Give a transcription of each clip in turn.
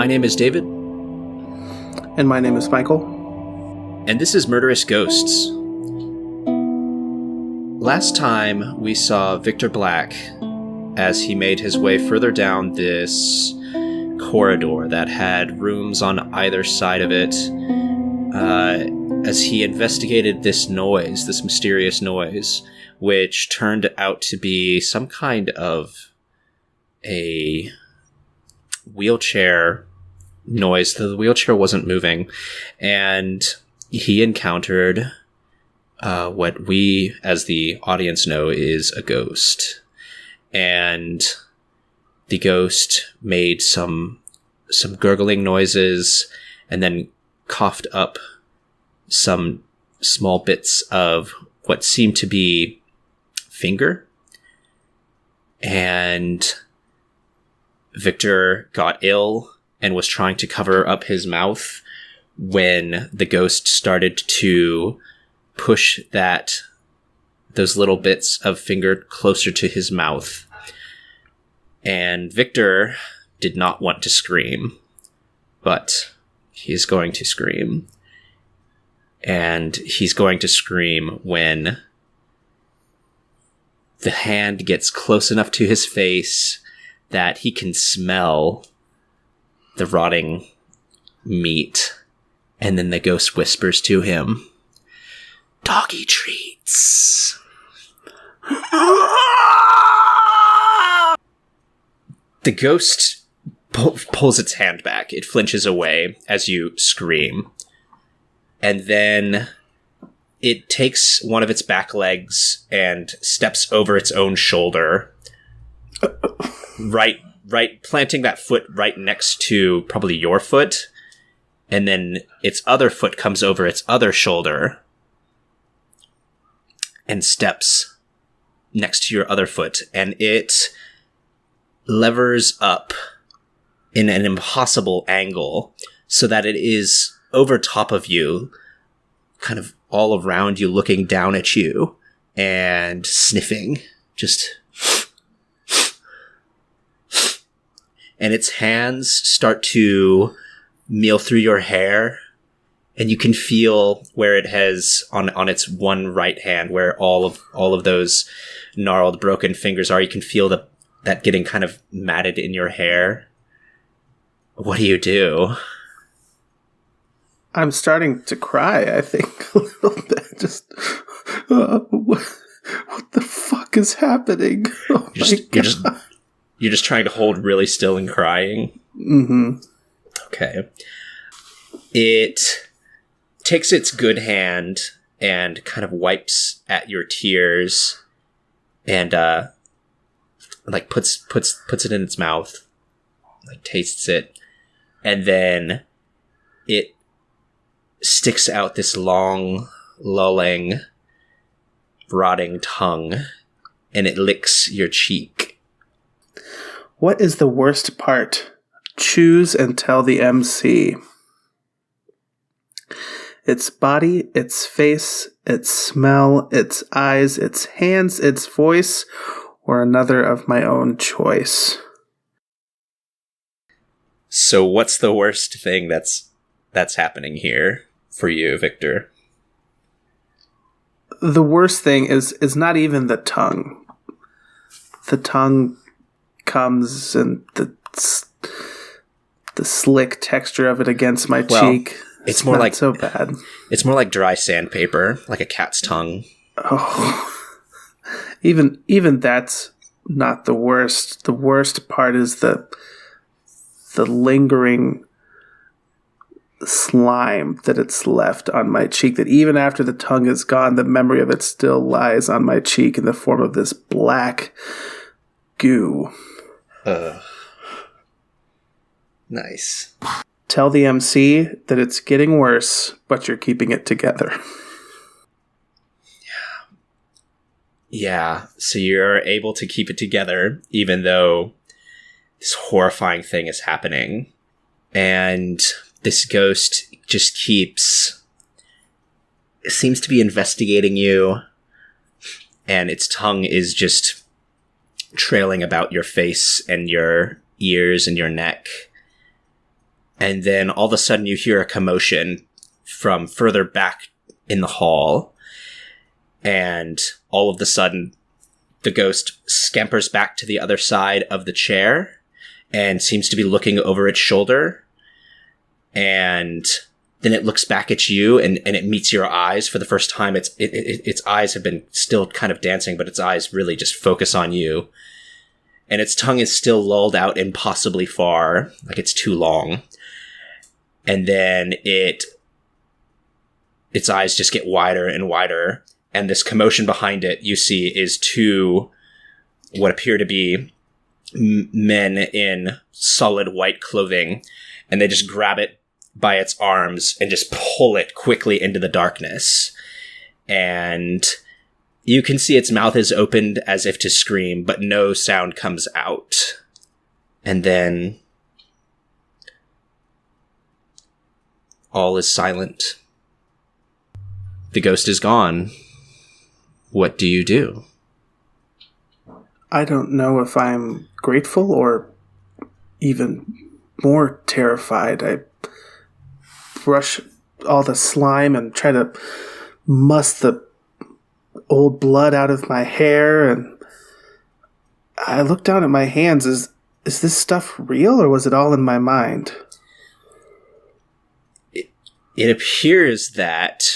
My name is David. And my name is Michael. And this is Murderous Ghosts. Last time we saw Victor Black as he made his way further down this corridor that had rooms on either side of it, as he investigated this noise, this mysterious noise, which turned out to be some kind of a wheelchair noise. The wheelchair wasn't moving, and he encountered what we, as the audience, know is a ghost. And the ghost made some gurgling noises and then coughed up some small bits of what seemed to be finger. And Victor got ill and was trying to cover up his mouth when the ghost started to push those little bits of finger closer to his mouth. And Victor did not want to scream, but he's going to scream. And he's going to scream when the hand gets close enough to his face that he can smell the rotting meat. And then the ghost whispers to him, "Doggie Treats." The ghost pulls its hand back. It flinches away as you scream. And then it takes one of its back legs and steps over its own shoulder. Right, planting that foot right next to probably your foot. And then its other foot comes over its other shoulder and steps next to your other foot. And it levers up in an impossible angle so that it is over top of you, kind of all around you, looking down at you and sniffing. And its hands start to meal through your hair, and you can feel where it has on its one right hand, where all of those gnarled, broken fingers are. You can feel that getting kind of matted in your hair. What do you do? I'm starting to cry, I think, a little bit. Just, what the fuck is happening? Oh You're just trying to hold really still and crying? Mm-hmm. Okay. It takes its good hand and kind of wipes at your tears and puts it in its mouth, tastes it, and then it sticks out this long, lolling, rotting tongue, and it licks your cheek. What is the worst part? Choose and tell the MC. Its body, its face, its smell, its eyes, its hands, its voice, or another of my own choice. So what's the worst thing that's happening here for you, Victor? The worst thing is not even the tongue. The tongue comes and the slick texture of it against my cheek. It's more not like so bad. It's more like dry sandpaper, like a cat's tongue. Oh, even that's not the worst. The worst part is the lingering slime that it's left on my cheek. That even after the tongue is gone, the memory of it still lies on my cheek in the form of this black goo. Nice. Tell the MC that it's getting worse, but you're keeping it together. Yeah, so you're able to keep it together, even though this horrifying thing is happening. And this ghost just seems to be investigating you, and its tongue is just trailing about your face and your ears and your neck. And then all of a sudden you hear a commotion from further back in the hall. And all of a sudden the ghost scampers back to the other side of the chair and seems to be looking over its shoulder. And then it looks back at you and it meets your eyes for the first time. Its eyes have been still kind of dancing, but its eyes really just focus on you. And its tongue is still lulled out impossibly far, like it's too long. And then its eyes just get wider and wider. And this commotion behind it, you see, is two what appear to be men in solid white clothing. And they just grab it by its arms and just pull it quickly into the darkness. And you can see its mouth is opened as if to scream, but no sound comes out. And then all is silent. The ghost is gone. What do you do? I don't know if I'm grateful or even more terrified. I brush all the slime and try to muss the old blood out of my hair, and I look down at my hands. Is this stuff real, or was it all in my mind? It appears that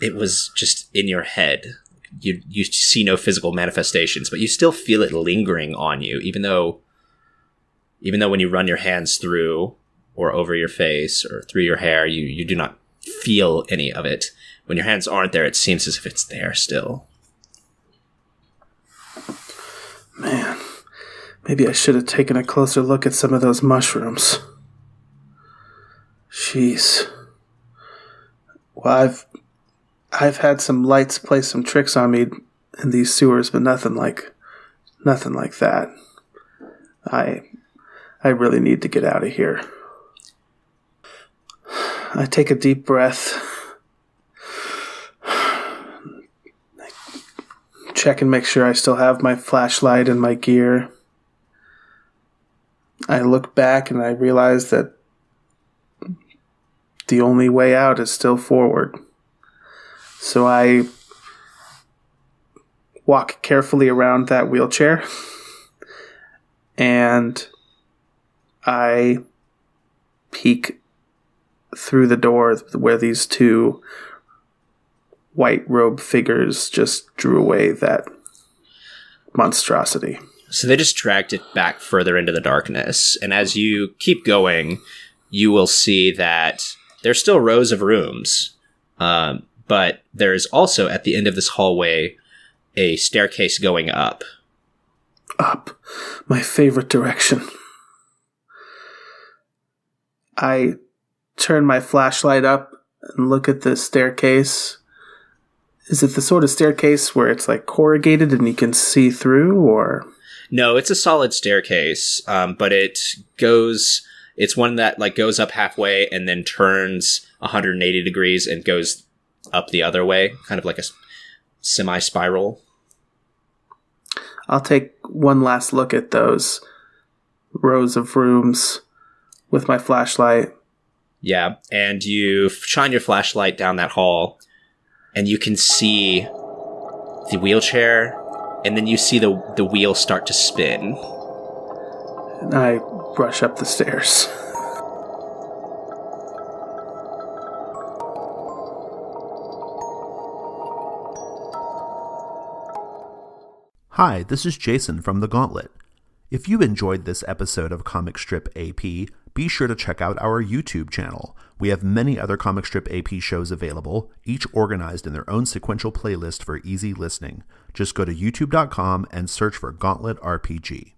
it was just in your head. You see no physical manifestations, but you still feel it lingering on you, even though when you run your hands through or over your face or through your hair, you do not feel any of it. When your hands aren't there, it seems as if it's there still. Man, maybe I should have taken a closer look at some of those mushrooms. Jeez. Well, I've had some lights play some tricks on me in these sewers, but nothing like that. I really need to get out of here. I take a deep breath. Check and make sure I still have my flashlight and my gear. I look back and I realize that the only way out is still forward. So I walk carefully around that wheelchair and I peek through the door where these two white robe figures just drew away that monstrosity. So they just dragged it back further into the darkness. And as you keep going, you will see that there's still rows of rooms. But there is also, at the end of this hallway, a staircase going up. Up. My favorite direction. I turn my flashlight up and look at the staircase. Is it the sort of staircase where it's like corrugated and you can see through, or? No, it's a solid staircase, but it's one that like goes up halfway and then turns 180 degrees and goes up the other way, kind of like a semi-spiral. I'll take one last look at those rows of rooms with my flashlight. Yeah, and you shine your flashlight down that hall, and you can see the wheelchair, and then you see the wheel start to spin. And I rush up the stairs. Hi, this is Jason from the Gauntlet. If you enjoyed this episode of Comic Strip AP, be sure to check out our YouTube channel. We have many other Comic Strip AP shows available, each organized in their own sequential playlist for easy listening. Just go to youtube.com and search for Gauntlet RPG.